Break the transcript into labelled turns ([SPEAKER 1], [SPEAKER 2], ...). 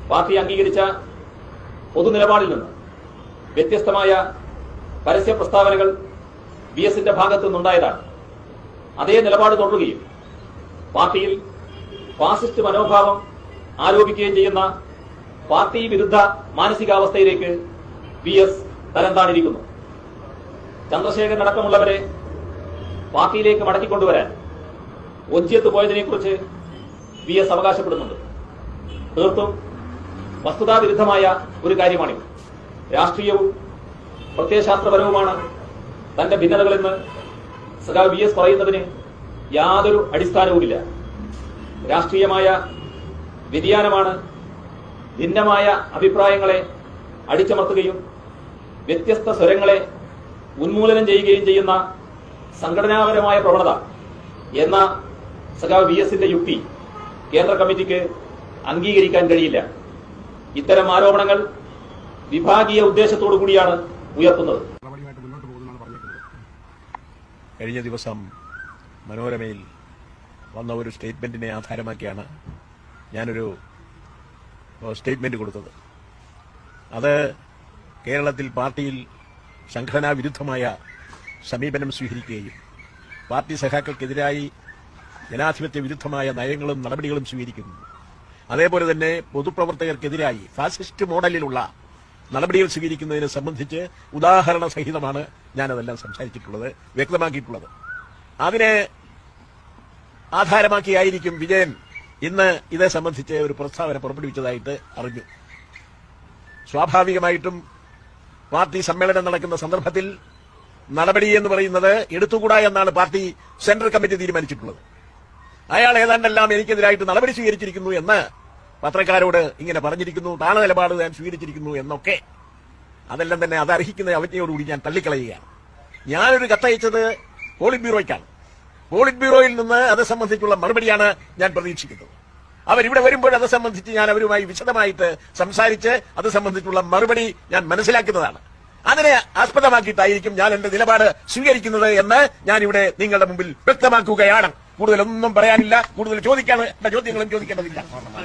[SPEAKER 1] Party അംഗീകരിച്ച പൊതുനിലപാടിൽ നിന്ന് വ്യത്യസ്തമായ പരസ്യ പ്രസ്താവനകൾ വി എസിന്റെ ഭാഗത്തു നിന്നുണ്ടായതാണ്. അതേ നിലപാട് തുടരുകയും പാർട്ടിയിൽ ഫാസിസ്റ്റ് മനോഭാവം ആരോപിക്കുകയും ചെയ്യുന്ന പാർട്ടി വിരുദ്ധ മാനസികാവസ്ഥയിലേക്ക് വി എസ് തരം താണിരിക്കുന്നു. ചന്ദ്രശേഖരനടക്കമുള്ളവരെ പാർട്ടിയിലേക്ക് മടക്കിക്കൊണ്ടുവരാൻ ഒഞ്ചിയത്ത് പോയതിനെക്കുറിച്ച് വി എസ് അവകാശപ്പെടുന്നുണ്ട്. തീർത്തും വസ്തുതാവിരുദ്ധമായ ഒരു കാര്യമാണിത്. രാഷ്ട്രീയവും പ്രത്യയശാസ്ത്രപരവുമാണ് തന്റെ ഭിന്നതകളെന്ന് സഖാവ് വി എസ് പറയുന്നതിന് യാതൊരു അടിസ്ഥാനവുമില്ല. രാഷ്ട്രീയമായ വ്യതിയാനമാണ് ഭിന്നമായ അഭിപ്രായങ്ങളെ അടിച്ചമർത്തുകയും വ്യത്യസ്ത സ്വരങ്ങളെ ഉന്മൂലനം ചെയ്യുകയും ചെയ്യുന്ന സംഘടനാപരമായ പ്രവണത എന്ന സഖാവ് വി എസിന്റെ യുക്തി കേന്ദ്ര കമ്മിറ്റിക്ക് അംഗീകരിക്കാൻ കഴിയില്ല. ഇത്തരം ആരോപണങ്ങൾ വിഭാഗീയ ഉദ്ദേശത്തോടു കൂടിയാണ് ഉയർത്തുന്നത്.
[SPEAKER 2] കഴിഞ്ഞ ദിവസം മനോരമയിൽ വന്ന ഒരു സ്റ്റേറ്റ്മെന്റിനെ ആധാരമാക്കിയാണ് ഞാനൊരു സ്റ്റേറ്റ്മെന്റ് കൊടുത്തത്. അത് കേരളത്തിൽ പാർട്ടിയിൽ സംഘടനാ വിരുദ്ധമായ സമീപനം സ്വീകരിക്കുകയും പാർട്ടി സഖാക്കൾക്കെതിരായി ജനാധിപത്യ വിരുദ്ധമായ നയങ്ങളും നടപടികളും സ്വീകരിക്കുന്നു. അതേപോലെ തന്നെ പൊതുപ്രവർത്തകർക്കെതിരായി ഫാസിസ്റ്റ് മോഡലിലുള്ള നടപടികൾ സ്വീകരിക്കുന്നതിനെ സംബന്ധിച്ച് ഉദാഹരണ സഹിതമാണ് ഞാനതെല്ലാം സംസാരിച്ചിട്ടുള്ളത്, വ്യക്തമാക്കിയിട്ടുള്ളത്. അതിനെ ആധാരമാക്കിയായിരിക്കും വിജയൻ ഇന്ന് ഇതേ സംബന്ധിച്ച് ഒരു പ്രസ്താവന പുറപ്പെടുവിച്ചതായിട്ട് അറിഞ്ഞു. സ്വാഭാവികമായിട്ടും പാർട്ടി സമ്മേളനം നടക്കുന്ന സന്ദർഭത്തിൽ നടപടി എന്ന് പറയുന്നത് എടുത്തുകൂടാ എന്നാണ് പാർട്ടി സെൻട്രൽ കമ്മിറ്റി തീരുമാനിച്ചിട്ടുള്ളത്. അയാൾ ഏതാണ്ടെല്ലാം എനിക്കെതിരായിട്ട് നടപടി സ്വീകരിച്ചിരിക്കുന്നു എന്ന് പത്രക്കാരോട് ഇങ്ങനെ പറഞ്ഞിരിക്കുന്നു, താണ നിലപാട് ഞാൻ സ്വീകരിച്ചിരിക്കുന്നു എന്നൊക്കെ. അതെല്ലാം തന്നെ അതർഹിക്കുന്ന അവജ്ഞയോടുകൂടി ഞാൻ തള്ളിക്കളയുകയാണ്. ഞാനൊരു കത്തയച്ചത് പോളിറ്റ് ബ്യൂറോയ്ക്കാണ്. പോളിറ്റ് ബ്യൂറോയിൽ നിന്ന് അത് സംബന്ധിച്ചുള്ള മറുപടിയാണ് ഞാൻ പ്രതീക്ഷിക്കുന്നത്. അവരിവിടെ വരുമ്പോൾ അത് സംബന്ധിച്ച് ഞാൻ അവരുമായി വിശദമായിട്ട് സംസാരിച്ച് അത് സംബന്ധിച്ചുള്ള മറുപടി ഞാൻ മനസ്സിലാക്കുന്നതാണ്. അതിനെ ആസ്പദമാക്കിയിട്ടായിരിക്കും ഞാൻ എന്റെ നിലപാട് സ്വീകരിക്കുന്നത് എന്ന് ഞാനിവിടെ നിങ്ങളുടെ മുമ്പിൽ വ്യക്തമാക്കുകയാണ്. കൂടുതലൊന്നും പറയാനില്ല, കൂടുതൽ ചോദ്യങ്ങളും ചോദിക്കേണ്ടതില്ല.